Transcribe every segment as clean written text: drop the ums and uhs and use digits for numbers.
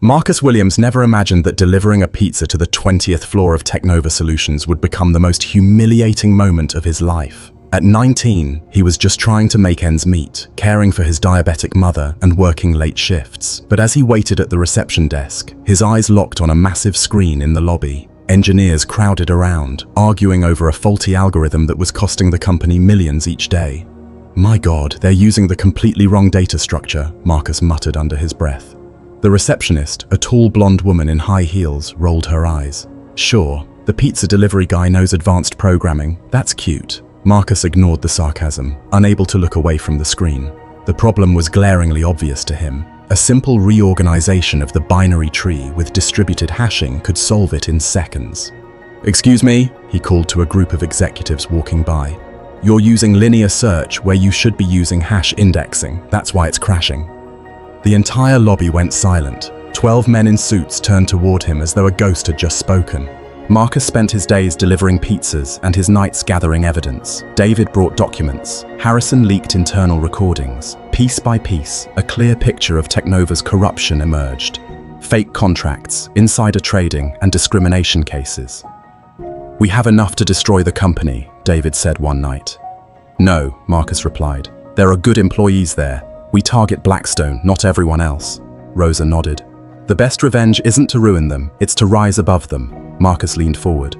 Marcus Williams never imagined that delivering a pizza to the 20th floor of Technova Solutions would become the most humiliating moment of his life. At 19, he was just trying to make ends meet, caring for his diabetic mother and working late shifts. But as he waited at the reception desk, his eyes locked on a massive screen in the lobby. Engineers crowded around, arguing over a faulty algorithm that was costing the company millions each day. "My God, they're using the completely wrong data structure," Marcus muttered under his breath. The receptionist, a tall blonde woman in high heels, rolled her eyes. "Sure, the pizza delivery guy knows advanced programming. That's cute." Marcus ignored the sarcasm, unable to look away from the screen. The problem was glaringly obvious to him. A simple reorganization of the binary tree with distributed hashing could solve it in seconds. "Excuse me," he called to a group of executives walking by. "You're using linear search where you should be using hash indexing. That's why it's crashing." The entire lobby went silent. 12 men in suits turned toward him as though a ghost had just spoken. Marcus spent his days delivering pizzas and his nights gathering evidence. David brought documents. Harrison leaked internal recordings. Piece by piece, a clear picture of Technova's corruption emerged. Fake contracts, insider trading, and discrimination cases. "We have enough to destroy the company," David said one night. "No," Marcus replied. "There are good employees there. We target Blackstone, not everyone else." Rosa nodded. "The best revenge isn't to ruin them, it's to rise above them." Marcus leaned forward.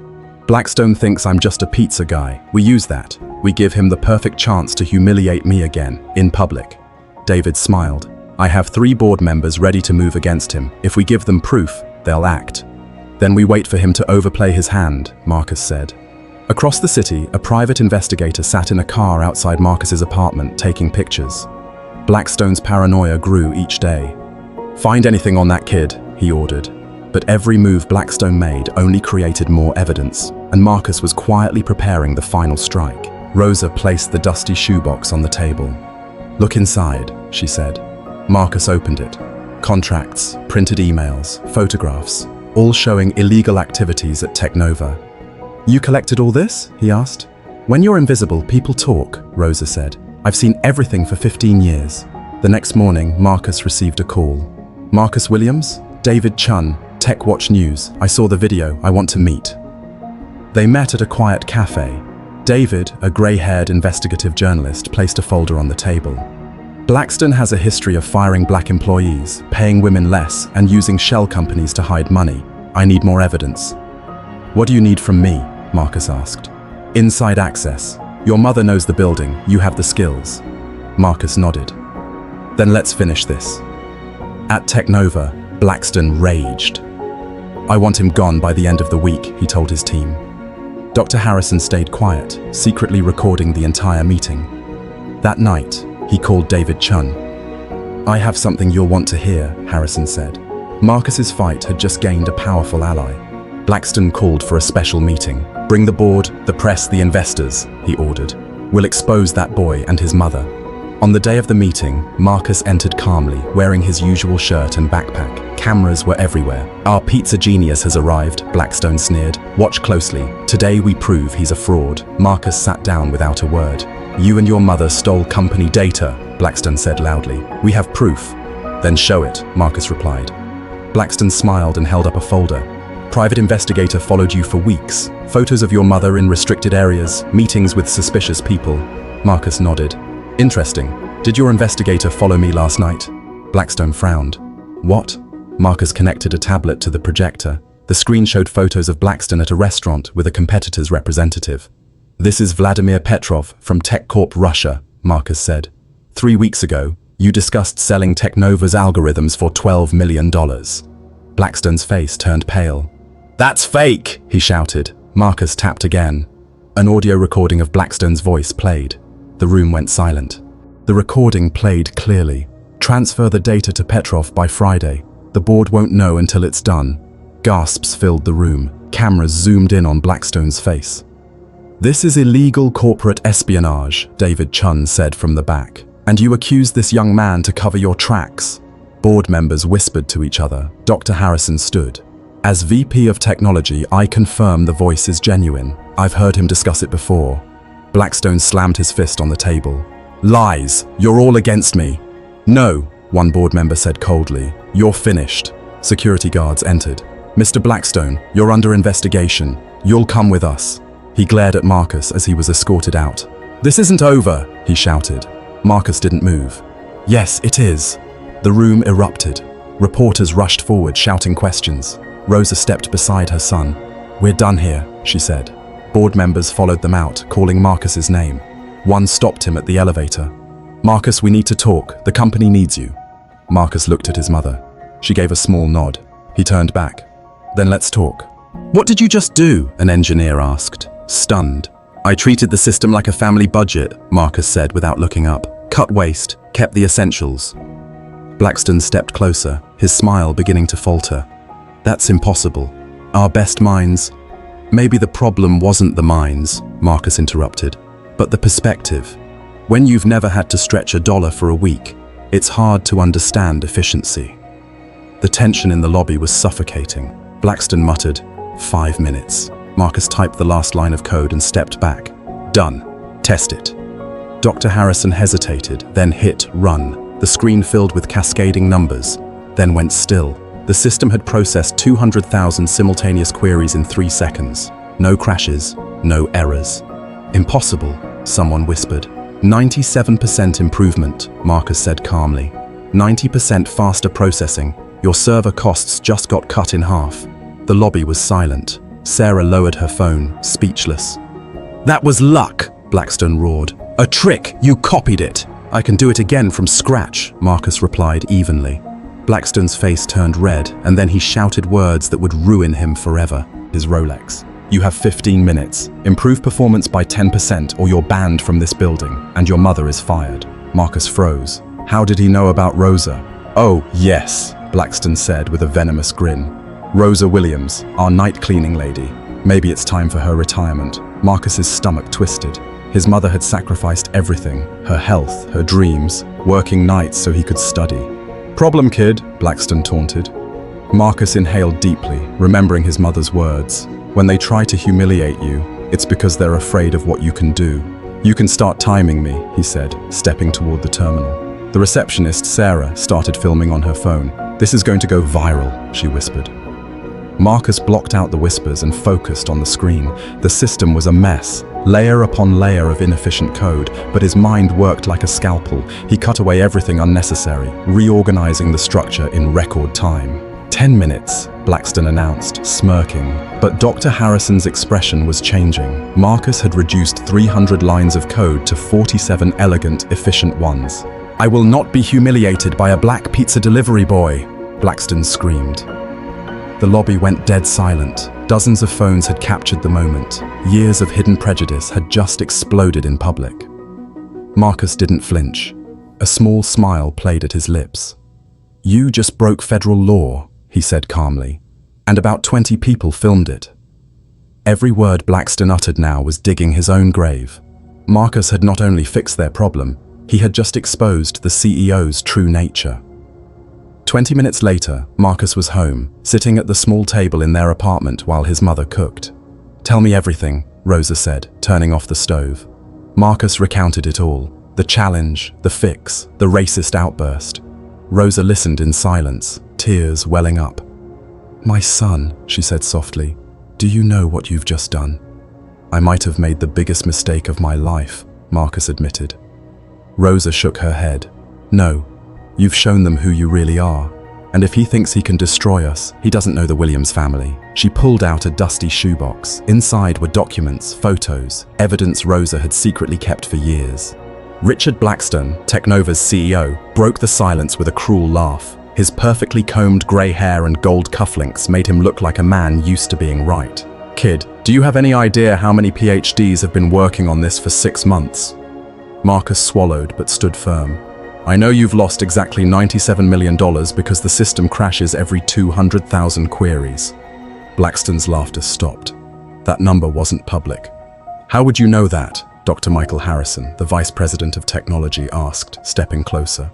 "Blackstone thinks I'm just a pizza guy. We use that. We give him the perfect chance to humiliate me again, in public." David smiled. "I have 3 board members ready to move against him. If we give them proof, they'll act." "Then we wait for him to overplay his hand," Marcus said. Across the city, a private investigator sat in a car outside Marcus's apartment taking pictures. Blackstone's paranoia grew each day. "Find anything on that kid," he ordered. But every move Blackstone made only created more evidence, and Marcus was quietly preparing the final strike. Rosa placed the dusty shoebox on the table. "Look inside," she said. Marcus opened it. Contracts, printed emails, photographs, all showing illegal activities at Technova. "You collected all this?" he asked. "When you're invisible, people talk," Rosa said. "I've seen everything for 15 years. The next morning, Marcus received a call. "Marcus Williams? David Chun, Tech Watch News. I saw the video. I want to meet." They met at a quiet cafe. David, a grey-haired investigative journalist, placed a folder on the table. "Blackstone has a history of firing black employees, paying women less, and using shell companies to hide money. I need more evidence." "What do you need from me?" Marcus asked. "Inside access. Your mother knows the building. You have the skills." Marcus nodded. "Then let's finish this." At Technova, Blackstone raged. "I want him gone by the end of the week," he told his team. Dr. Harrison stayed quiet, secretly recording the entire meeting. That night, he called David Chun. "I have something you'll want to hear," Harrison said. Marcus's fight had just gained a powerful ally. Blackstone called for a special meeting. "Bring the board, the press, the investors," he ordered. "We'll expose that boy and his mother." On the day of the meeting, Marcus entered calmly, wearing his usual shirt and backpack. Cameras were everywhere. "Our pizza genius has arrived," Blackstone sneered. "Watch closely. Today we prove he's a fraud." Marcus sat down without a word. "You and your mother stole company data," Blackstone said loudly. "We have proof." "Then show it," Marcus replied. Blackstone smiled and held up a folder. "Private investigator followed you for weeks. Photos of your mother in restricted areas, meetings with suspicious people." Marcus nodded. "Interesting. Did your investigator follow me last night?" Blackstone frowned. "What?" Marcus connected a tablet to the projector. The screen showed photos of Blackstone at a restaurant with a competitor's representative. "This is Vladimir Petrov from TechCorp Russia," Marcus said. "3 weeks ago, you discussed selling Technova's algorithms for $12 million. Blackstone's face turned pale. "That's fake!" he shouted. Marcus tapped again. An audio recording of Blackstone's voice played. The room went silent. The recording played clearly. "Transfer the data to Petrov by Friday. The board won't know until it's done." Gasps filled the room. Cameras zoomed in on Blackstone's face. "This is illegal corporate espionage," David Chun said from the back. "And you accuse this young man to cover your tracks." Board members whispered to each other. Dr. Harrison stood. "As VP of Technology, I confirm the voice is genuine. I've heard him discuss it before." Blackstone slammed his fist on the table. "Lies! You're all against me." "No," one board member said coldly. "You're finished." Security guards entered. "Mr. Blackstone, you're under investigation. You'll come with us." He glared at Marcus as he was escorted out. "This isn't over," he shouted. Marcus didn't move. "Yes, it is." The room erupted. Reporters rushed forward, shouting questions. Rosa stepped beside her son. "We're done here," she said. Board members followed them out, calling Marcus's name. One stopped him at the elevator. "Marcus, we need to talk. The company needs you." Marcus looked at his mother. She gave a small nod. He turned back. "Then let's talk." "What did you just do?" an engineer asked, stunned. "I treated the system like a family budget," Marcus said without looking up. "Cut waste, kept the essentials." Blackstone stepped closer, his smile beginning to falter. "That's impossible. Our best minds—" "Maybe the problem wasn't the minds," Marcus interrupted, "but the perspective. When you've never had to stretch a dollar for a week, it's hard to understand efficiency." The tension in the lobby was suffocating. Blackstone muttered, "5 minutes." Marcus typed the last line of code and stepped back. "Done. Test it." Dr. Harrison hesitated, then hit run. The screen filled with cascading numbers, then went still. The system had processed 200,000 simultaneous queries in 3 seconds. No crashes, no errors. "Impossible," someone whispered. 97% improvement, Marcus said calmly. 90% faster processing. Your server costs just got cut in half. The lobby was silent. Sarah lowered her phone, speechless. "That was luck," Blackstone roared. "A trick, you copied it." "I can do it again from scratch," Marcus replied evenly. Blackstone's face turned red, and then he shouted words that would ruin him forever. His Rolex. "You have 15 minutes. Improve performance by 10% or you're banned from this building, and your mother is fired." Marcus froze. How did he know about Rosa? "Oh, yes," Blackstone said with a venomous grin. "Rosa Williams, our night cleaning lady. Maybe it's time for her retirement." Marcus's stomach twisted. His mother had sacrificed everything, her health, her dreams, working nights so he could study. "Problem, kid," Blackstone taunted. Marcus inhaled deeply, remembering his mother's words. "When they try to humiliate you, it's because they're afraid of what you can do." "You can start timing me," he said, stepping toward the terminal. The receptionist, Sarah, started filming on her phone. "This is going to go viral," she whispered. Marcus blocked out the whispers and focused on the screen. The system was a mess, layer upon layer of inefficient code, but his mind worked like a scalpel. He cut away everything unnecessary, reorganizing the structure in record time. 10 minutes, Blackstone announced, smirking. But Dr. Harrison's expression was changing. Marcus had reduced 300 lines of code to 47 elegant, efficient ones. "I will not be humiliated by a black pizza delivery boy," Blackstone screamed. The lobby went dead silent. Dozens of phones had captured the moment. Years of hidden prejudice had just exploded in public. Marcus didn't flinch. A small smile played at his lips. "You just broke federal law," he said calmly, "and about 20 people filmed it." Every word Blackstone uttered now was digging his own grave. Marcus had not only fixed their problem, he had just exposed the CEO's true nature. 20 minutes later, Marcus was home, sitting at the small table in their apartment while his mother cooked. "Tell me everything," Rosa said, turning off the stove. Marcus recounted it all. The challenge, the fix, the racist outburst. Rosa listened in silence, tears welling up. "My son," she said softly, "do you know what you've just done?" "I might have made the biggest mistake of my life," Marcus admitted. Rosa shook her head. "No. You've shown them who you really are. And if he thinks he can destroy us, he doesn't know the Williams family." She pulled out a dusty shoebox. Inside were documents, photos, evidence Rosa had secretly kept for years. Richard Blackstone, Technova's CEO, broke the silence with a cruel laugh. His perfectly combed grey hair and gold cufflinks made him look like a man used to being right. "Kid, do you have any idea how many PhDs have been working on this for 6 months? Marcus swallowed but stood firm. "I know you've lost exactly $97 million because the system crashes every 200,000 queries." Blackstone's laughter stopped. That number wasn't public. "How would you know that?" Dr. Michael Harrison, the Vice President of Technology, asked, stepping closer.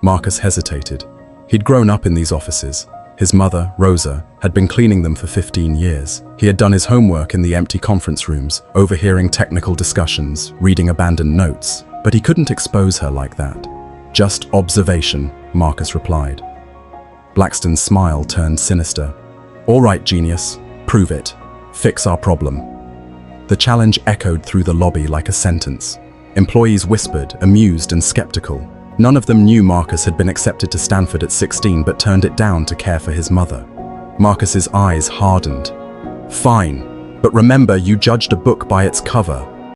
Marcus hesitated. He'd grown up in these offices. His mother, Rosa, had been cleaning them for 15 years. He had done his homework in the empty conference rooms, overhearing technical discussions, reading abandoned notes. But he couldn't expose her like that. "Just observation," Marcus replied. Blackston's smile turned sinister. All right, genius. Prove it. Fix our problem. The challenge echoed through the lobby like a sentence. Employees whispered, amused and skeptical. None of them knew Marcus had been accepted to Stanford at 16 but turned it down to care for his mother. Marcus's eyes hardened. Fine, but remember you judged a book by its cover.